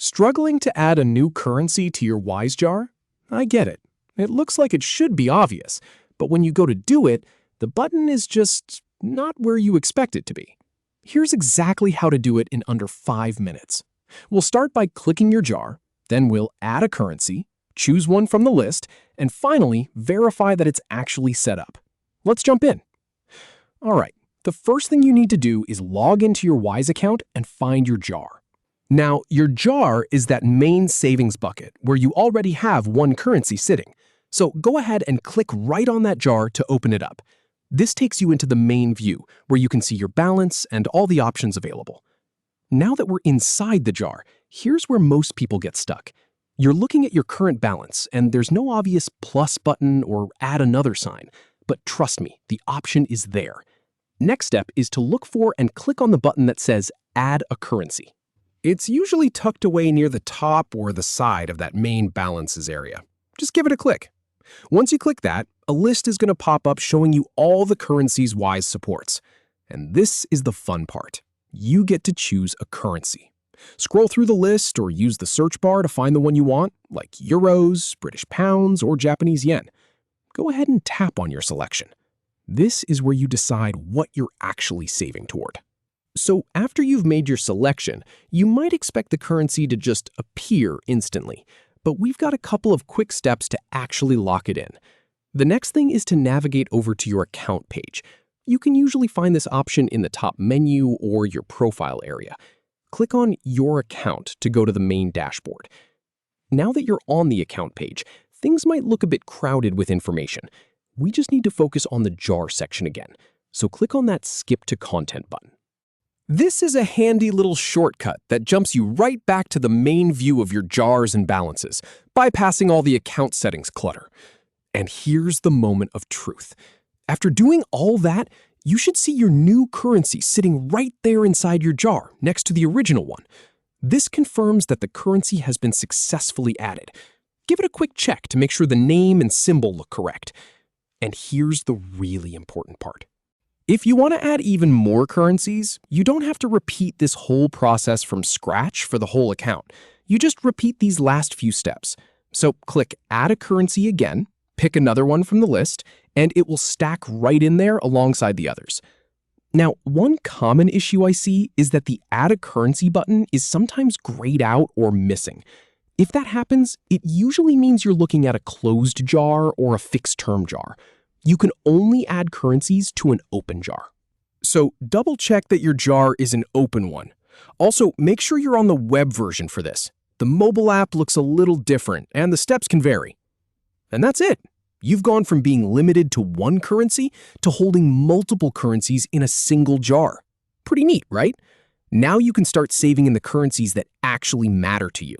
Struggling to add a new currency to your Wise jar? I get it. It looks like it should be obvious, but when you go to do it, the button is just not where you expect it to be. Here's exactly how to do it in under 5 minutes. We'll start by clicking your jar, then we'll add a currency, choose one from the list, and finally verify that it's actually set up. Let's jump in. All right, the first thing you need to do is log into your Wise account and find your jar. Now, your jar is that main savings bucket where you already have one currency sitting. So go ahead and click right on that jar to open it up. This takes you into the main view where you can see your balance and all the options available. Now that we're inside the jar, here's where most people get stuck. You're looking at your current balance and there's no obvious plus button or add another sign. But trust me, the option is there. Next step is to look for and click on the button that says Add a Currency. It's usually tucked away near the top or the side of that main balances area. Just give it a click. Once you click that, a list is going to pop up showing you all the currencies Wise supports. And this is the fun part. You get to choose a currency. Scroll through the list or use the search bar to find the one you want, like euros, British pounds, or Japanese yen. Go ahead and tap on your selection. This is where you decide what you're actually saving toward. So after you've made your selection, you might expect the currency to just appear instantly, but we've got a couple of quick steps to actually lock it in. The next thing is to navigate over to your account page. You can usually find this option in the top menu or your profile area. Click on Your Account to go to the main dashboard. Now that you're on the account page, things might look a bit crowded with information. We just need to focus on the jar section again, so click on that Skip to Content button. This is a handy little shortcut that jumps you right back to the main view of your jars and balances, bypassing all the account settings clutter. And here's the moment of truth. After doing all that, you should see your new currency sitting right there inside your jar, next to the original one. This confirms that the currency has been successfully added. Give it a quick check to make sure the name and symbol look correct. And here's the really important part. If you want to add even more currencies, you don't have to repeat this whole process from scratch for the whole account. You just repeat these last few steps. So click Add a Currency again, pick another one from the list, and it will stack right in there alongside the others. Now, one common issue I see is that the Add a Currency button is sometimes grayed out or missing. If that happens, it usually means you're looking at a closed jar or a fixed-term jar. You can only add currencies to an open jar. So double check that your jar is an open one. Also, make sure you're on the web version for this. The mobile app looks a little different and the steps can vary. And that's it. You've gone from being limited to one currency to holding multiple currencies in a single jar. Pretty neat, right? Now you can start saving in the currencies that actually matter to you.